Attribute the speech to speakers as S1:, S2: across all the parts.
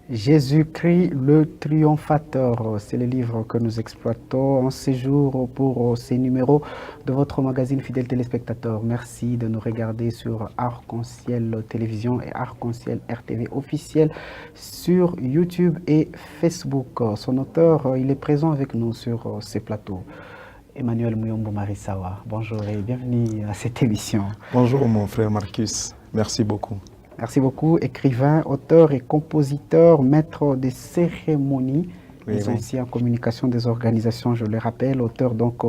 S1: Jésus-Christ le triomphateur, c'est le livre que nous exploitons en séjour pour ces numéros de votre magazine Fidèles téléspectateurs. Merci de nous regarder sur Arc-en-Ciel Télévision et Arc-en-Ciel RTV officiel sur YouTube et Facebook. Son auteur, il est présent avec nous sur ces plateaux. Emmanuel Muyombo Marisawa, bonjour et bienvenue à cette émission.
S2: Bonjour mon frère Marcus, merci beaucoup.
S1: Merci beaucoup, écrivain, auteur et compositeur, maître des cérémonies, mais aussi en communication des organisations, je le rappelle, auteur donc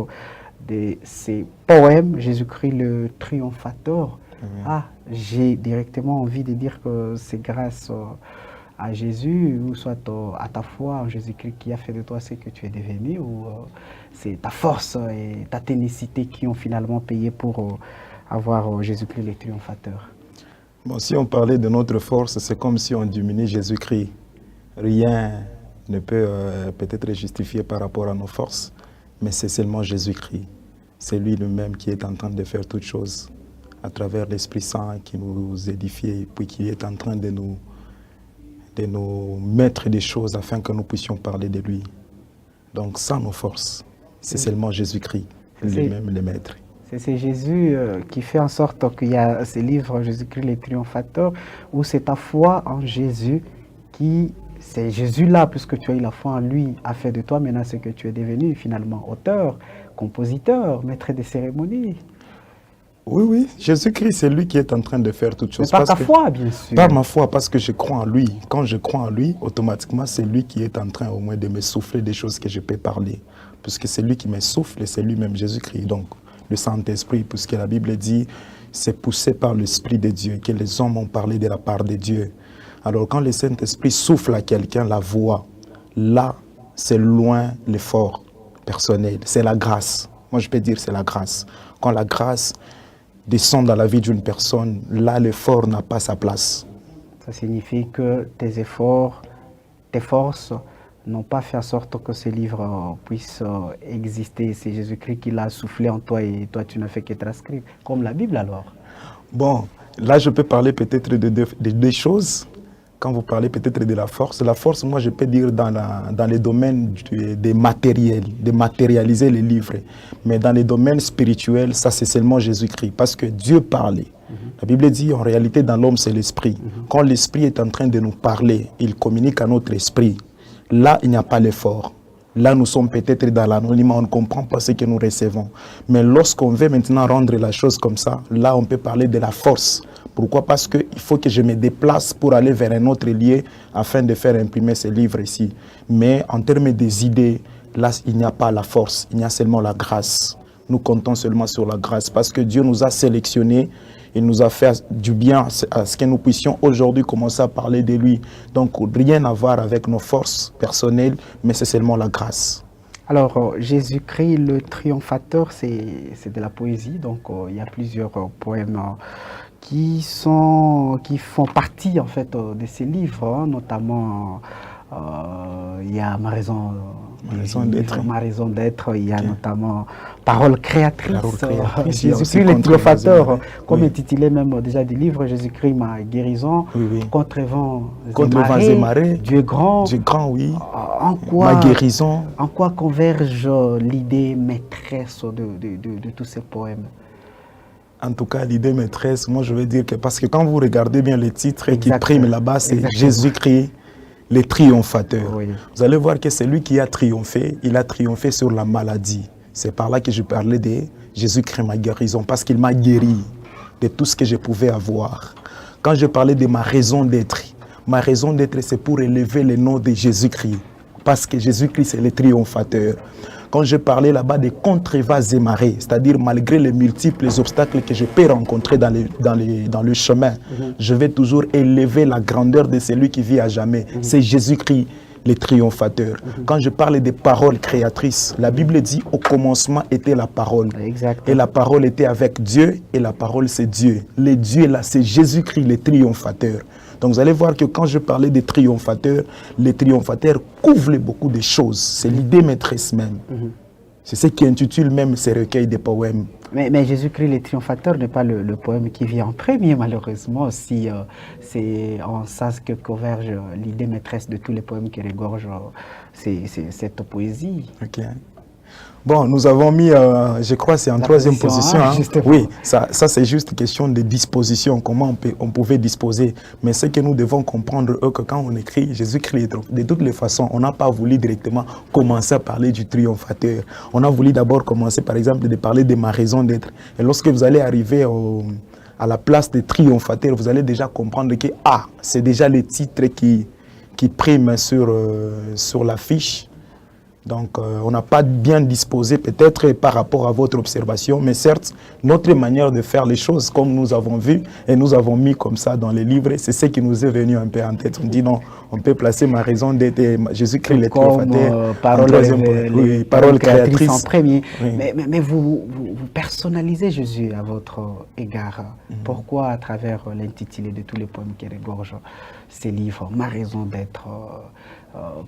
S1: de ces poèmes, Jésus-Christ le triomphateur. J'ai directement envie de dire que c'est grâce à Jésus, ou soit à ta foi en Jésus-Christ qui a fait de toi ce que tu es devenu, ou c'est ta force et ta ténacité qui ont finalement payé pour avoir Jésus-Christ le triomphateur.
S2: Bon, si on parlait de notre force, c'est comme si on diminuait Jésus-Christ. Rien ne peut peut-être justifier par rapport à nos forces, mais c'est seulement Jésus-Christ. C'est lui-même qui est en train de faire toutes choses à travers l'Esprit Saint qui nous édifie et puis qui est en train de nous mettre des choses afin que nous puissions parler de lui. Donc sans nos forces, c'est seulement Jésus-Christ, lui-même le Maître.
S1: C'est Jésus qui fait en sorte qu'il y a ce livre, Jésus-Christ le triomphateur, où c'est ta foi en Jésus qui, c'est Jésus-là, puisque tu as eu la foi en lui, a fait de toi maintenant ce que tu es devenu, finalement, auteur, compositeur, maître des cérémonies.
S2: Oui, Jésus-Christ, c'est lui qui est en train de faire toutes choses.
S1: Mais par ta foi, bien sûr.
S2: Par ma foi, parce que je crois en lui. Quand je crois en lui, automatiquement, c'est lui qui est en train au moins de me souffler des choses que je peux parler. Puisque c'est lui qui me souffle et c'est lui-même Jésus-Christ. Donc, le Saint-Esprit, puisque la Bible dit, c'est poussé par l'Esprit de Dieu, que les hommes ont parlé de la part de Dieu. Alors quand le Saint-Esprit souffle à quelqu'un la voix, là, c'est loin l'effort personnel, c'est la grâce. Moi, je peux dire c'est la grâce. Quand la grâce descend dans la vie d'une personne, là, l'effort n'a pas sa place.
S1: Ça signifie que tes efforts, tes forces, n'ont pas fait en sorte que ce livre puisse exister. C'est Jésus-Christ qui l'a soufflé en toi et toi tu n'as fait que transcrire. Comme la Bible alors.
S2: Bon, là je peux parler peut-être de deux choses. Quand vous parlez peut-être de la force, moi je peux dire dans les domaines des matériels, de matérialiser les livres. Mais dans les domaines spirituels, ça c'est seulement Jésus-Christ. Parce que Dieu parlait. La Bible dit en réalité dans l'homme c'est l'esprit. Quand l'esprit est en train de nous parler, il communique à notre esprit. Là, il n'y a pas l'effort. Là, nous sommes peut-être dans l'anonymat, on ne comprend pas ce que nous recevons. Mais lorsqu'on veut maintenant rendre la chose comme ça, là, on peut parler de la force. Pourquoi? Parce qu'il faut que je me déplace pour aller vers un autre lieu afin de faire imprimer ce livre ici. Mais en termes des idées, là, il n'y a pas la force, il y a seulement la grâce. Nous comptons seulement sur la grâce parce que Dieu nous a sélectionnés. Il nous a fait du bien à ce que nous puissions aujourd'hui commencer à parler de lui. Donc, rien à voir avec nos forces personnelles, mais c'est seulement la grâce.
S1: Alors, Jésus-Christ le triomphateur, c'est de la poésie. Donc, il y a plusieurs poèmes qui font partie, en fait, de ces livres, hein, notamment... il y a ma raison d'être, il y a notamment Parole créatrice, Jésus-Christ le triomphateur, comme intitulé même déjà du livre, Jésus-Christ ma guérison, contre vents et marées, Dieu grand,
S2: oui,
S1: ma
S2: guérison.
S1: En quoi converge l'idée maîtresse de tous ces poèmes?
S2: En tout cas, l'idée maîtresse, moi je veux dire que, parce que quand vous regardez bien les titres qui priment là-bas, c'est Jésus-Christ le triomphateur. Oui. Vous allez voir que c'est lui qui a triomphé. Il a triomphé sur la maladie. C'est par là que je parlais de Jésus-Christ ma guérison, parce qu'il m'a guéri de tout ce que je pouvais avoir. Quand je parlais de ma raison d'être, c'est pour élever le nom de Jésus-Christ, parce que Jésus-Christ c'est le triomphateur. Quand je parlais là-bas des contre-vents et marées, c'est-à-dire malgré les multiples obstacles que je peux rencontrer dans le chemin, je vais toujours élever la grandeur de celui qui vit à jamais. C'est Jésus-Christ, le triomphateur. Quand je parle des paroles créatrices, la Bible dit au commencement était la parole. Et la parole était avec Dieu et la parole c'est Dieu. Le Dieu là, c'est Jésus-Christ, le triomphateur. Donc vous allez voir que quand je parlais des triomphateurs, les triomphateurs couvrent beaucoup de choses. C'est l'idée maîtresse même. C'est ce qui intitule même ces recueils de poèmes.
S1: Mais Jésus-Christ le triomphateur n'est pas le poème qui vient en premier, malheureusement, si c'est en ça que converge l'idée maîtresse de tous les poèmes qui regorgent cette poésie.
S2: Ok. Bon, nous avons mis, je crois, c'est en troisième position. Hein. Oui, ça c'est juste question de disposition, comment on pouvait disposer. Mais ce que nous devons comprendre, que quand on écrit Jésus-Christ, de toutes les façons, on n'a pas voulu directement commencer à parler du triomphateur. On a voulu d'abord commencer, par exemple, de parler de ma raison d'être. Et lorsque vous allez arriver à la place de triomphateur, vous allez déjà comprendre que, c'est déjà le titre qui prime sur l'affiche. Donc, on n'a pas bien disposé peut-être par rapport à votre observation, mais certes, notre manière de faire les choses, comme nous avons vu, et nous avons mis comme ça dans les livres, c'est ce qui nous est venu un peu en tête. On dit non, on peut placer ma raison d'être Jésus-Christ le triomphateur,
S1: parole créatrice en premier. Oui. Mais vous personnalisez Jésus à votre égard. Pourquoi, à travers l'intitulé de tous les poèmes qui regorgent ces livres, ma raison d'être,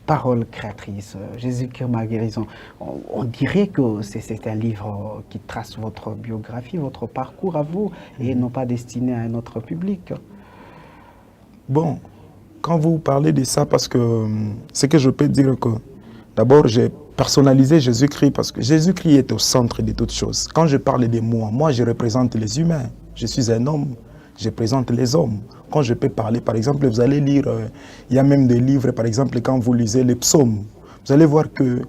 S1: parole créatrice, Jésus-Christ ma guérison. On dirait que c'est un livre qui trace votre biographie, votre parcours à vous, et non pas destiné à un autre public.
S2: Bon, quand vous parlez de ça, parce que ce que je peux dire que d'abord j'ai personnalisé Jésus-Christ parce que Jésus-Christ est au centre de toutes choses. Quand je parle de moi je représente les humains. Je suis un homme. Je présente les hommes. Quand je peux parler, par exemple, vous allez lire, il y a même des livres, par exemple, quand vous lisez les psaumes, vous allez voir que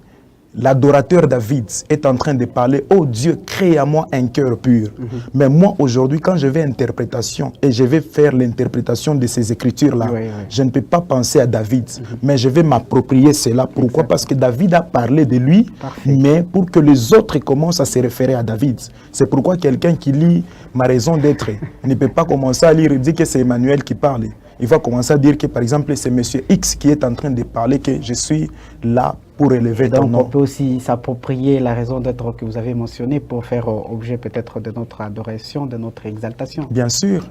S2: l'adorateur David est en train de parler « Oh Dieu, crée à moi un cœur pur ». Mais moi, aujourd'hui, quand je vais interprétation et je vais faire l'interprétation de ces écritures-là, je ne peux pas penser à David, mais je vais m'approprier cela. Pourquoi? Parce que David a parlé de lui, mais pour que les autres commencent à se référer à David. C'est pourquoi quelqu'un qui lit ma raison d'être ne peut pas commencer à lire et dire que c'est Emmanuel qui parle. Il va commencer à dire que, par exemple, c'est Monsieur X qui est en train de parler que je suis là pour élever ton nom.
S1: On peut aussi s'approprier la raison d'être que vous avez mentionnée pour faire objet peut-être de notre adoration, de notre exaltation.
S2: Bien sûr.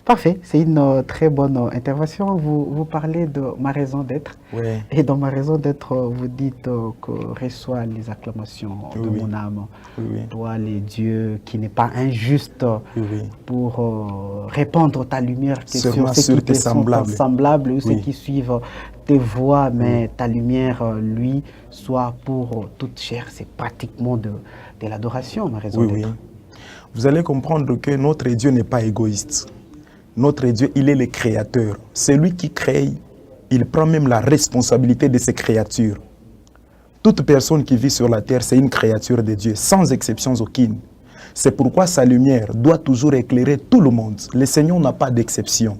S1: Parfait, c'est une très bonne intervention. Vous parlez de ma raison d'être.
S2: Oui.
S1: Et dans ma raison d'être, vous dites que reçois les acclamations de mon âme. Toi, les dieux, qui n'est pas injuste pour répandre ta lumière sur ceux qui sont semblables ou ceux qui suivent tes voies, mais ta lumière, lui, soit pour toute chair. C'est pratiquement de l'adoration, ma raison d'être.
S2: Vous allez comprendre que notre Dieu n'est pas égoïste. Notre Dieu, il est le créateur. C'est lui qui crée. Il prend même la responsabilité de ses créatures. Toute personne qui vit sur la terre, c'est une créature de Dieu, sans exception aucune. C'est pourquoi sa lumière doit toujours éclairer tout le monde. Le Seigneur n'a pas d'exception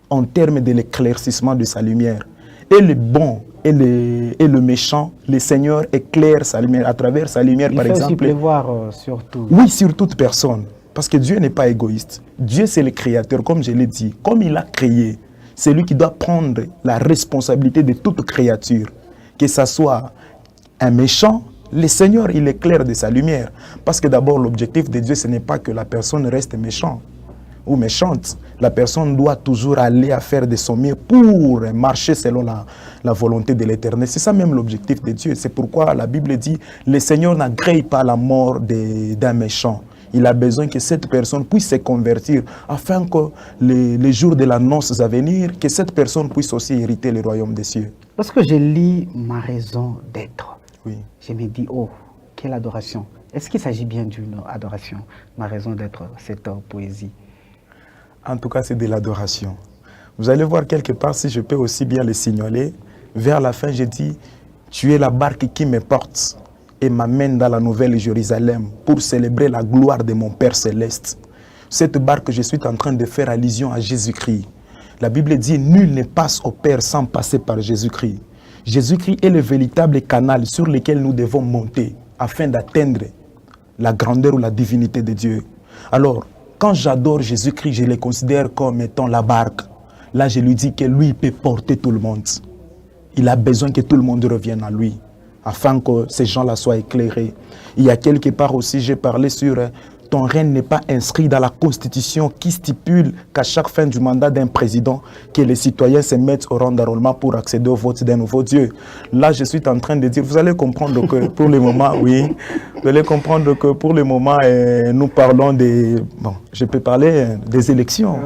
S2: en termes de l'éclaircissement de sa lumière. Et le bon et le méchant, le Seigneur éclaire sa lumière à travers sa lumière, par exemple.
S1: Il fait aussi pleuvoir sur tout.
S2: Oui, sur toute personne. Parce que Dieu n'est pas égoïste. Dieu, c'est le créateur, comme je l'ai dit. Comme il a créé, c'est lui qui doit prendre la responsabilité de toute créature. Que ce soit un méchant, le Seigneur, il éclaire de sa lumière. Parce que d'abord, l'objectif de Dieu, ce n'est pas que la personne reste méchante ou méchante. La personne doit toujours aller à faire de son mieux pour marcher selon la volonté de l'Éternel. C'est ça même l'objectif de Dieu. C'est pourquoi la Bible dit, le Seigneur n'agrée pas la mort d'un méchant. Il a besoin que cette personne puisse se convertir afin que les jours de la noce à venir, que cette personne puisse aussi hériter le royaume des cieux.
S1: Lorsque je lis ma raison d'être, je me dis, oh, quelle adoration. Est-ce qu'il s'agit bien d'une adoration, ma raison d'être, cette poésie?
S2: En tout cas, c'est de l'adoration. Vous allez voir quelque part, si je peux aussi bien le signaler, vers la fin, je dis, tu es la barque qui me porte et m'amène dans la nouvelle Jérusalem pour célébrer la gloire de mon Père céleste. Cette barque, je suis en train de faire allusion à Jésus-Christ. La Bible dit, nul ne passe au Père sans passer par Jésus-Christ. Jésus-Christ est le véritable canal sur lequel nous devons monter afin d'atteindre la grandeur ou la divinité de Dieu. Alors, quand j'adore Jésus-Christ, je le considère comme étant la barque. Là, je lui dis que lui peut porter tout le monde. Il a besoin que tout le monde revienne à lui, afin que ces gens-là soient éclairés. Il y a quelque part aussi, j'ai parlé sur ton règne n'est pas inscrit dans la Constitution qui stipule qu'à chaque fin du mandat d'un président, que les citoyens se mettent au rang d'enrôlement pour accéder au vote d'un nouveau Dieu. Là, je suis en train de dire, vous allez comprendre que pour le moment, oui, vous allez comprendre que pour le moment, nous parlons des, bon, je peux parler des élections.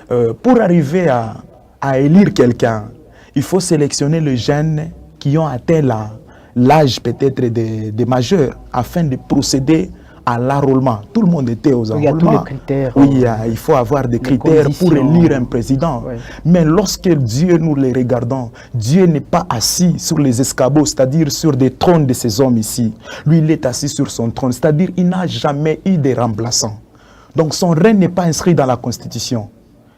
S2: Ouais. Pour arriver à élire quelqu'un, il faut sélectionner les jeunes qui ont atteint l'âge peut-être des majeurs afin de procéder à l'enrôlement. Tout le monde était aux enrôlements.
S1: Il y a tous les critères.
S2: Oui, il faut avoir des critères pour élire un président. Ouais. Mais lorsque Dieu, nous les regardons, Dieu n'est pas assis sur les escabeaux, c'est-à-dire sur des trônes de ces hommes ici. Lui, il est assis sur son trône, c'est-à-dire il n'a jamais eu de remplaçant. Donc son règne n'est pas inscrit dans la Constitution.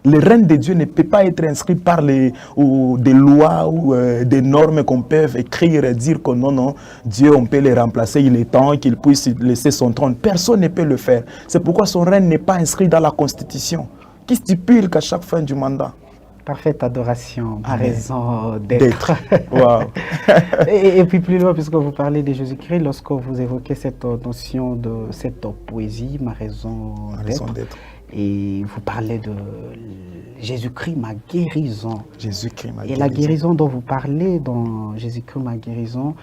S2: Le règne de Dieu ne peut pas être inscrit par des lois ou des normes qu'on peut écrire et dire que non, Dieu, on peut le remplacer, il est temps qu'il puisse laisser son trône. Personne ne peut le faire. C'est pourquoi son règne n'est pas inscrit dans la Constitution, qui stipule qu'à chaque fin du mandat.
S1: Parfaite adoration, à raison d'être.
S2: Wow.
S1: et puis plus loin, puisque vous parlez de Jésus-Christ, lorsque vous évoquez cette notion de cette poésie, ma raison d'être. Et vous parlez de Jésus-Christ, ma guérison.
S2: Jésus-Christ, ma
S1: guérison. Et la guérison dont vous parlez dans Jésus-Christ, ma guérison,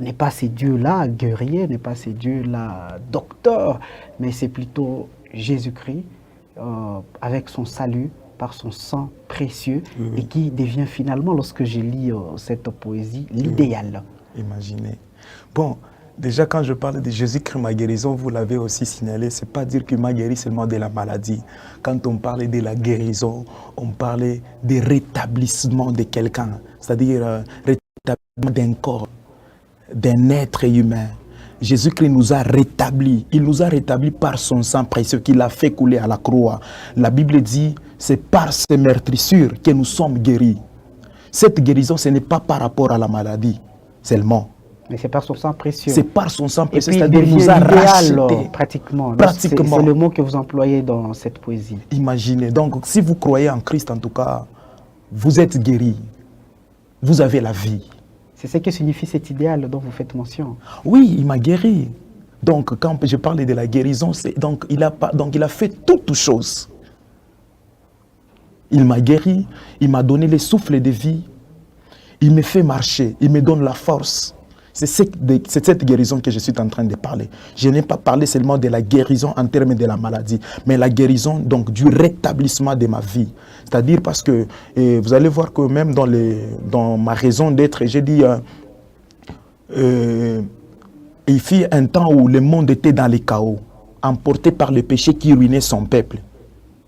S1: n'est pas ces dieux-là guerriers, n'est pas ces dieux-là docteurs, mais c'est plutôt Jésus-Christ avec son salut, par son sang précieux, et qui devient finalement, lorsque je lis cette poésie, l'idéal.
S2: Imaginez. Bon. Déjà, quand je parle de Jésus-Christ, ma guérison, vous l'avez aussi signalé, ce n'est pas dire qu'il m'a guéri seulement de la maladie. Quand on parlait de la guérison, on parlait de rétablissement de quelqu'un, c'est-à-dire rétablissement d'un corps, d'un être humain. Jésus-Christ nous a rétablis. Il nous a rétablis par son sang précieux qu'il a fait couler à la croix. La Bible dit, c'est par ces meurtrissures que nous sommes guéris. Cette guérison, ce n'est pas par rapport à la maladie seulement.
S1: Mais c'est par son sang précieux.
S2: C'est par son sang précieux, c'est-à-dire qu'il nous a rachetés.
S1: Pratiquement. C'est le mot que vous employez dans cette poésie.
S2: Imaginez. Donc, si vous croyez en Christ, en tout cas, vous êtes guéri. Vous avez la vie.
S1: C'est ce que signifie cet idéal dont vous faites mention.
S2: Oui, il m'a guéri. Donc, quand je parle de la guérison, il a fait toutes choses. Il m'a guéri, il m'a donné le souffle de vie, il me fait marcher, il me donne la force. C'est cette guérison que je suis en train de parler. Je n'ai pas parlé seulement de la guérison en termes de la maladie, mais la guérison donc du rétablissement de ma vie. C'est-à-dire parce que vous allez voir que même dans ma raison d'être, j'ai dit, il fut un temps où le monde était dans les chaos, emporté par le péché qui ruinait son peuple.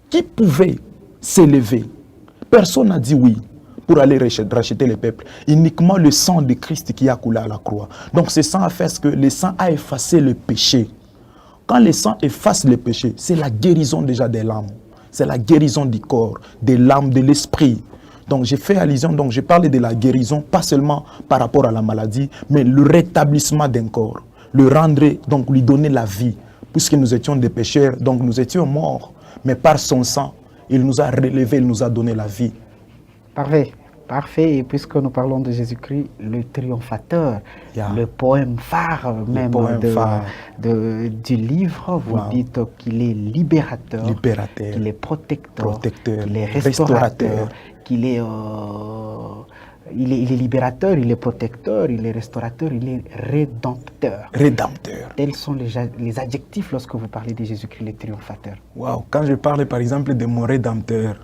S2: Qui pouvait s'élever? Personne n'a dit oui pour aller racheter le peuple. Uniquement le sang de Christ qui a coulé à la croix. Donc ce sang a fait ce que le sang a effacé le péché. Quand le sang efface le péché, c'est la guérison déjà de l'âme. C'est la guérison du corps, de l'âme, de l'esprit. Donc j'ai fait allusion, donc je parle de la guérison, pas seulement par rapport à la maladie, mais le rétablissement d'un corps. Le rendre, donc lui donner la vie. Puisque nous étions des pécheurs, donc nous étions morts. Mais par son sang, il nous a relevés, il nous a donné la vie.
S1: Parfait. Parfait, et puisque nous parlons de Jésus-Christ, le triomphateur, le poème phare même du livre, vous dites qu'il est libérateur, qu'il est protecteur, qu'il est restaurateur, qu'il est, il est libérateur, il est protecteur, il est restaurateur, il est rédempteur. Tels sont les adjectifs lorsque vous parlez de Jésus-Christ, le triomphateur.
S2: Wow. Quand je parle par exemple de mon rédempteur,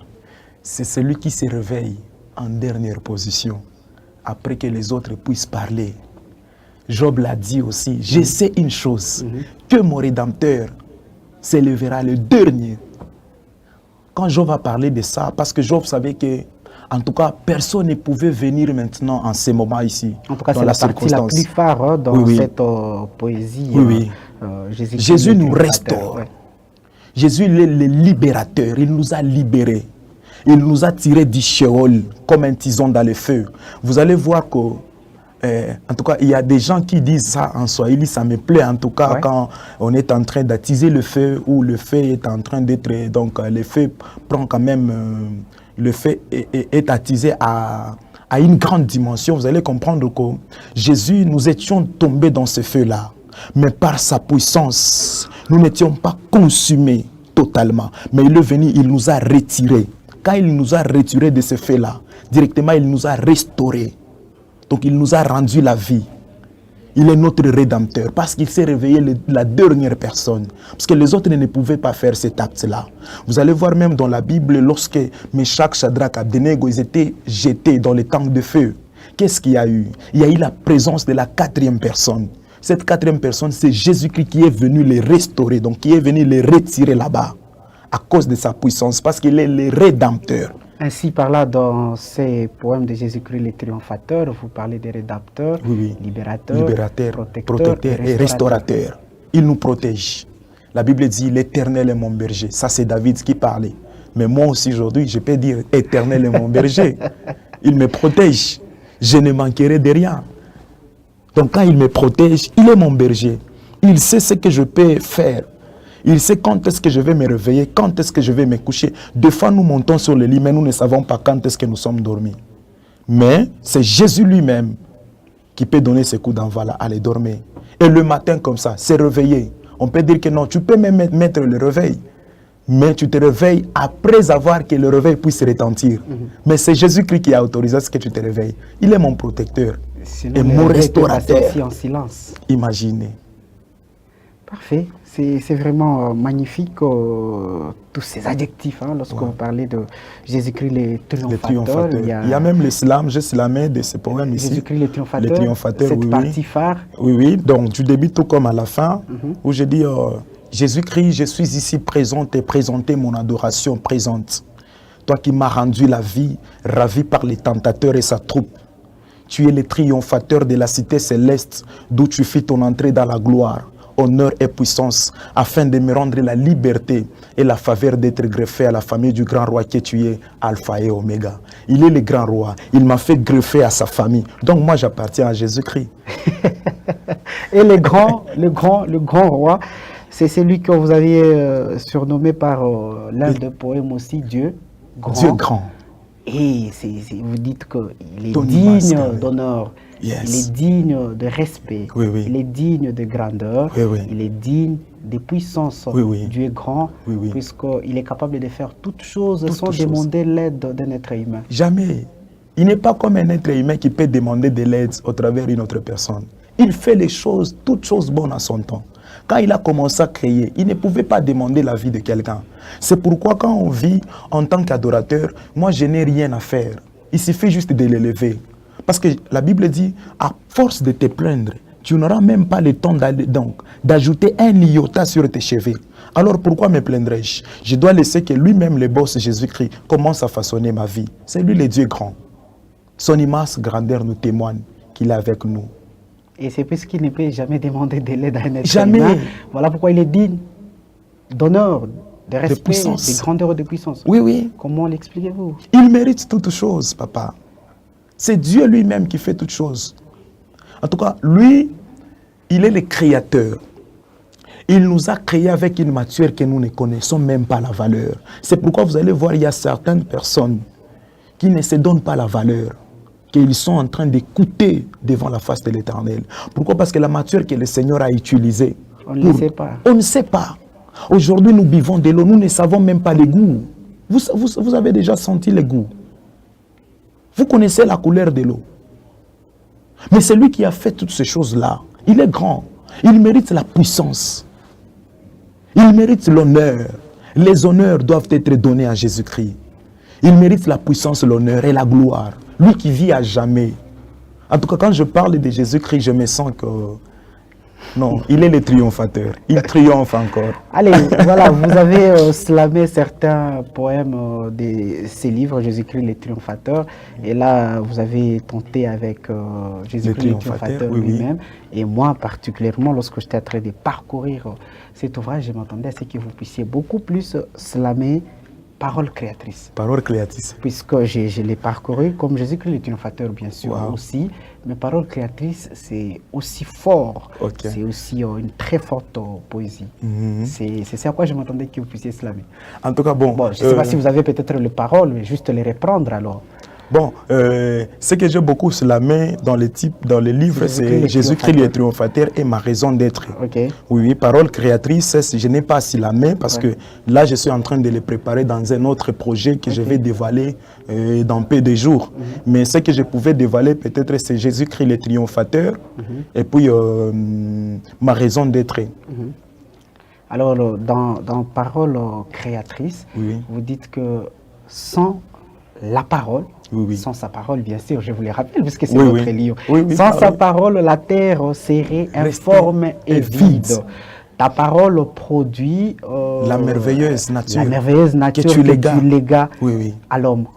S2: c'est celui qui se réveille en dernière position, après que les autres puissent parler. Job l'a dit aussi, je sais une chose, que mon rédempteur s'élèvera le dernier. Quand Job a parlé de ça, parce que Job savait que, en tout cas, personne ne pouvait venir maintenant en ce moment ici.
S1: En tout cas, c'est la partie la plus phare dans cette poésie.
S2: Jésus nous restaure. Jésus est le libérateur, il nous a libérés. Il nous a tirés du Sheol comme un tison dans le feu. Vous allez voir que, en tout cas, il y a des gens qui disent ça en Swahili, ça me plaît en tout cas quand on est en train d'attiser le feu ou le feu est en train d'être, donc le feu prend quand même, le feu est attisé à une grande dimension. Vous allez comprendre que Jésus, nous étions tombés dans ce feu-là. Mais par sa puissance, nous n'étions pas consumés totalement. Mais il est venu, il nous a retirés. Quand il nous a retirés de ce fait-là, directement, il nous a restaurés. Donc, il nous a rendu la vie. Il est notre rédempteur parce qu'il s'est réveillé la dernière personne. Parce que les autres ne pouvaient pas faire cet acte-là. Vous allez voir même dans la Bible, lorsque Meshach, Shadrach, Abednego, ils étaient jetés dans les tanks de feu. Qu'est-ce qu'il y a eu? Il y a eu la présence de la quatrième personne. Cette quatrième personne, c'est Jésus-Christ qui est venu les restaurer, donc qui est venu les retirer là-bas à cause de sa puissance, parce qu'il est le rédempteur.
S1: Ainsi, par là, dans ces poèmes de Jésus-Christ, les triomphateurs, vous parlez des rédempteurs, libérateurs,
S2: protecteurs et restaurateurs. Il nous protège. La Bible dit, l'Éternel est mon berger. Ça, c'est David qui parlait. Mais moi aussi, aujourd'hui, je peux dire, Éternel est mon berger. Il me protège. Je ne manquerai de rien. Donc, quand il me protège, il est mon berger. Il sait ce que je peux faire. Il sait quand est-ce que je vais me réveiller, quand est-ce que je vais me coucher. Des fois, nous montons sur le lit, mais nous ne savons pas quand est-ce que nous sommes dormis. Mais c'est Jésus lui-même qui peut donner ce coup d'envoi là, aller dormir. Et le matin, comme ça, c'est réveillé. On peut dire que non, tu peux même mettre le réveil. Mais tu te réveilles après avoir que le réveil puisse retentir. Mais c'est Jésus-Christ qui a autorisé à ce que tu te réveilles. Il est mon protecteur.
S1: Sinon,
S2: et mon restaurateur.
S1: Aussi en silence.
S2: Imaginez.
S1: Parfait. C'est vraiment magnifique, tous ces adjectifs, hein, lorsque vous parlez de Jésus-Christ les triomphateurs.
S2: Il y a même l'islam, j'ai slamé de ce poème ici.
S1: Jésus-Christ les triomphateurs, cette partie phare.
S2: Oui, donc du début tout comme à la fin, où je dis, Jésus-Christ, je suis ici présente et présenter mon adoration présente. Toi qui m'as rendu la vie, ravi par les tentateurs et sa troupe. Tu es le triomphateur de la cité céleste, d'où tu fis ton entrée dans la gloire. Honneur et puissance, afin de me rendre la liberté et la faveur d'être greffé à la famille du grand roi que tu es, Alpha et Oméga. Il est le grand roi, il m'a fait greffer à sa famille. Donc moi j'appartiens à Jésus-Christ.
S1: Et le grand roi, c'est celui que vous aviez surnommé par l'un des poèmes aussi, Dieu grand.
S2: Dieu grand.
S1: Et vous dites qu'il est digne d'honneur.
S2: Yes.
S1: Il est digne de respect, il est digne de grandeur, il est digne de puissance. Dieu est grand, puisqu'il est capable de faire toutes choses sans demander l'aide d'un être humain.
S2: Jamais. Il n'est pas comme un être humain qui peut demander de l'aide au travers d'une autre personne. Il fait les choses, toutes choses bonnes à son temps. Quand il a commencé à créer, il ne pouvait pas demander la vie de quelqu'un. C'est pourquoi quand on vit en tant qu'adorateur, moi je n'ai rien à faire. Il suffit juste de l'élever. Parce que la Bible dit, à force de te plaindre, tu n'auras même pas le temps d'ajouter un iota sur tes cheveux. Alors pourquoi me plaindrais-je? Je dois laisser que lui-même, le boss Jésus-Christ, commence à façonner ma vie. C'est lui le Dieu grand. Son immense grandeur nous témoigne qu'il est avec nous.
S1: Et c'est parce qu'il ne peut jamais demander de l'aide à un être humain. Voilà pourquoi il est digne d'honneur, de respect, de grandeur et de puissance.
S2: Oui.
S1: Comment l'expliquez-vous?
S2: Il mérite toutes choses, papa. C'est Dieu lui-même qui fait toutes choses. En tout cas, lui, il est le créateur. Il nous a créés avec une matière que nous ne connaissons même pas la valeur. C'est pourquoi vous allez voir, il y a certaines personnes qui ne se donnent pas la valeur, qu'ils sont en train d'écouter devant la face de l'Éternel. Pourquoi? Parce que la matière que le Seigneur a utilisée,
S1: on ne sait pas.
S2: On ne sait pas. Aujourd'hui, nous buvons de l'eau, nous ne savons même pas le goût. Vous avez déjà senti le goût. Vous connaissez la couleur de l'eau. Mais c'est lui qui a fait toutes ces choses-là. Il est grand. Il mérite la puissance. Il mérite l'honneur. Les honneurs doivent être donnés à Jésus-Christ. Il mérite la puissance, l'honneur et la gloire. Lui qui vit à jamais. En tout cas, quand je parle de Jésus-Christ, je me sens que... Non, il est le triomphateur. Il triomphe encore.
S1: Allez, voilà, vous avez slamé certains poèmes de ces livres, Jésus-Christ le triomphateur. Et là, vous avez tenté avec Jésus-Christ le triomphateur lui-même. Et moi, particulièrement, lorsque j'étais en train de parcourir cet ouvrage, je m'attendais à ce que vous puissiez beaucoup plus slammer parole créatrice.
S2: Parole créatrice.
S1: Puisque je l'ai parcouru, comme Jésus-Christ le triomphateur, bien sûr, aussi. Mais parole créatrice, c'est aussi fort. C'est aussi une très forte poésie. C'est à quoi je m'attendais que vous puissiez slammer.
S2: En tout cas, bon...
S1: Je ne sais pas si vous avez peut-être les paroles, mais juste les reprendre alors.
S2: Bon, ce que j'ai beaucoup sur la main dans les livres, c'est Jésus-Christ le triomphateur et ma raison d'être.
S1: Okay.
S2: Oui, parole créatrice, je n'ai pas sur la main parce que là, je suis en train de les préparer dans un autre projet que je vais dévoiler dans peu de jours. Mais ce que je pouvais dévoiler, peut-être, c'est Jésus-Christ le triomphateur et puis ma raison d'être.
S1: Alors, dans parole créatrice, vous dites que sans la parole, sans sa parole, bien sûr, je vous le rappelle, puisque c'est votre livre. Sans sa parole, la terre serait informe et vide. Ta parole produit
S2: la merveilleuse nature,
S1: que tu légas à l'homme.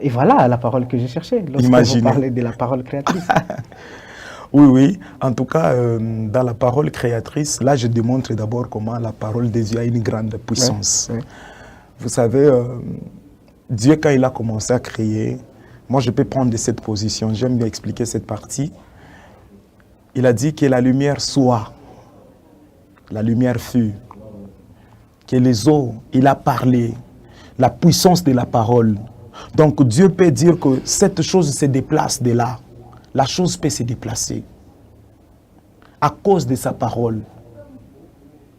S1: Et voilà la parole que je cherchais lorsque vous parlez de la parole créatrice.
S2: Oui. En tout cas, dans la parole créatrice, là, je démontre d'abord comment la parole de Dieu a une grande puissance. Vous savez, Dieu, quand il a commencé à créer, moi, je peux prendre de cette position, j'aime bien expliquer cette partie. Il a dit que la lumière soit, la lumière fut, que les eaux, il a parlé, la puissance de la parole. Donc, Dieu peut dire que cette chose se déplace de là. La chose peut se déplacer à cause de sa parole.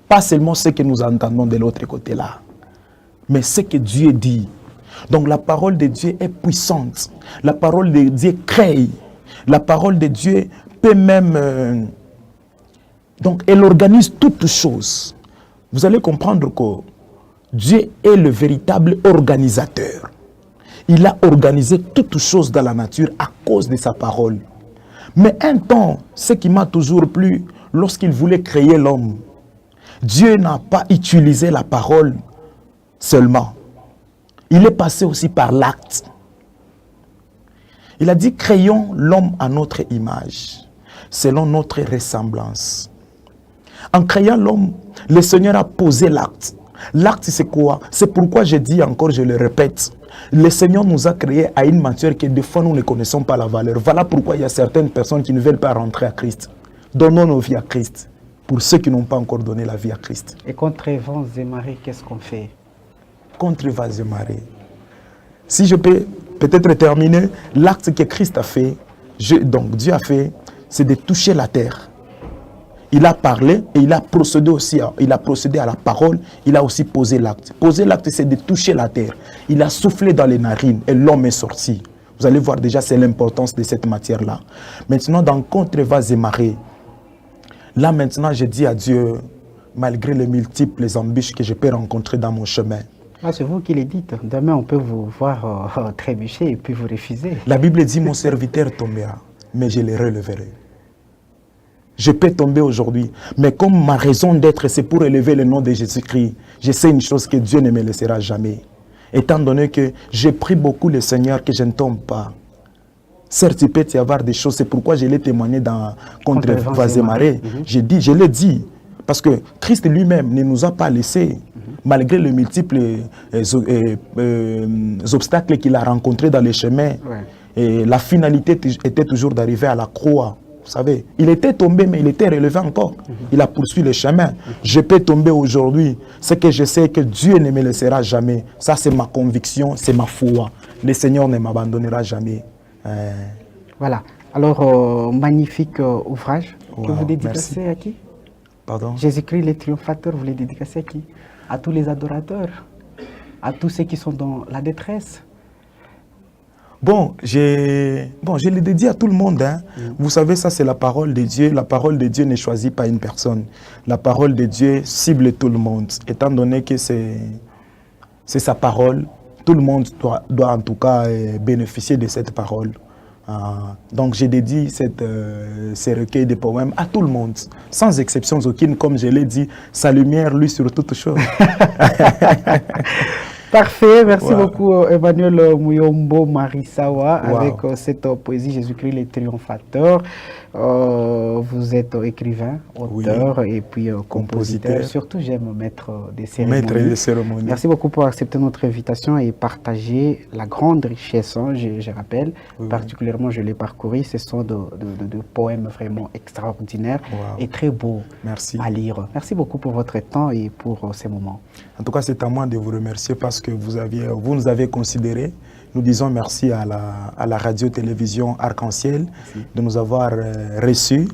S2: Pas seulement ce que nous entendons de l'autre côté là, mais ce que Dieu dit. Donc la parole de Dieu est puissante. La parole de Dieu crée. La parole de Dieu peut même... donc elle organise toutes choses. Vous allez comprendre que Dieu est le véritable organisateur. Il a organisé toutes choses dans la nature à cause de sa parole. Mais un temps, ce qui m'a toujours plu, lorsqu'il voulait créer l'homme, Dieu n'a pas utilisé la parole seulement. Il est passé aussi par l'acte. Il a dit, créons l'homme à notre image, selon notre ressemblance. En créant l'homme, le Seigneur a posé l'acte. L'acte, c'est quoi? C'est pourquoi je dis encore, je le répète, le Seigneur nous a créés à une matière que des fois nous ne connaissons pas la valeur. Voilà pourquoi il y a certaines personnes qui ne veulent pas rentrer à Christ. Donnons nos vies à Christ, pour ceux qui n'ont pas encore donné la vie à Christ.
S1: Et contre vents et marées, qu'est-ce qu'on fait?
S2: Contre vents et marées. Si je peux peut-être terminer, l'acte que Christ a fait, donc Dieu a fait, c'est de toucher la terre. Il a parlé et il a procédé aussi, il a procédé à la parole, il a aussi posé l'acte. Poser l'acte, c'est de toucher la terre. Il a soufflé dans les narines et l'homme est sorti. Vous allez voir déjà, c'est l'importance de cette matière-là. Maintenant, dans contre vents et marées, là maintenant, je dis à Dieu, malgré les multiples embûches que je peux rencontrer dans mon chemin.
S1: Ah, c'est vous qui le dites. Demain, on peut vous voir trébucher et puis vous refuser.
S2: La Bible dit, mon serviteur tombera, mais je le releverai. Je peux tomber aujourd'hui, mais comme ma raison d'être, c'est pour élever le nom de Jésus-Christ, je sais une chose, que Dieu ne me laissera jamais. Étant donné que j'ai pris beaucoup le Seigneur, que je ne tombe pas. Certes, il peut y avoir des choses, c'est pourquoi je l'ai témoigné dans Contre vents et marées. Je l'ai dit, parce que Christ lui-même ne nous a pas laissés, malgré les multiples obstacles qu'il a rencontrés dans les chemins. Et la finalité était toujours d'arriver à la croix. Vous savez, il était tombé, mais il était relevé encore. Il a poursuivi le chemin. Je peux tomber aujourd'hui. Ce que je sais, que Dieu ne me laissera jamais. Ça, c'est ma conviction, c'est ma foi. Le Seigneur ne m'abandonnera jamais.
S1: Voilà. Alors, magnifique ouvrage que vous dédicacez à qui?
S2: Pardon?
S1: Jésus-Christ, le triomphateur, vous les dédicacez à qui? À tous les adorateurs, à tous ceux qui sont dans la détresse.
S2: Bon, je le dédie à tout le monde. Hein. Vous savez, ça c'est la parole de Dieu. La parole de Dieu ne choisit pas une personne. La parole de Dieu cible tout le monde. Étant donné que c'est sa parole, tout le monde doit en tout cas bénéficier de cette parole. Donc j'ai dédié ces recueils de poèmes à tout le monde, sans exception aucune, comme je l'ai dit, sa lumière lui sur toute chose.
S1: Parfait, merci beaucoup Emmanuel Muyombo Marisawa avec cette poésie Jésus-Christ le triomphateur. Vous êtes écrivain, auteur et puis compositeur. Surtout j'aime maître des cérémonies. Merci beaucoup pour accepter notre invitation et partager la grande richesse, hein, je rappelle. Particulièrement je l'ai parcouru, ce sont de poèmes vraiment extraordinaires et très beaux à lire. Merci beaucoup pour votre temps et pour ces moments.
S2: En tout cas c'est à moi de vous remercier parce que vous nous avez considérés. Nous disons merci à la radio-télévision Arc-en-Ciel de nous avoir reçus.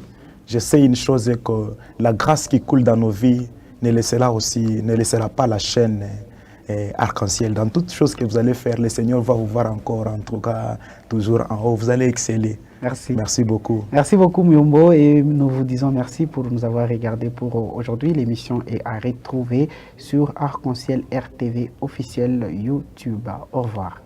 S2: Je sais une chose, que la grâce qui coule dans nos vies ne laissera pas la chaîne Arc-en-Ciel. Dans toutes choses que vous allez faire, le Seigneur va vous voir encore, en tout cas, toujours en haut. Vous allez exceller.
S1: Merci.
S2: Merci beaucoup.
S1: Merci beaucoup, Myombo. Et nous vous disons merci pour nous avoir regardé pour aujourd'hui. L'émission est à retrouver sur Arc-en-Ciel RTV officiel YouTube. Au revoir.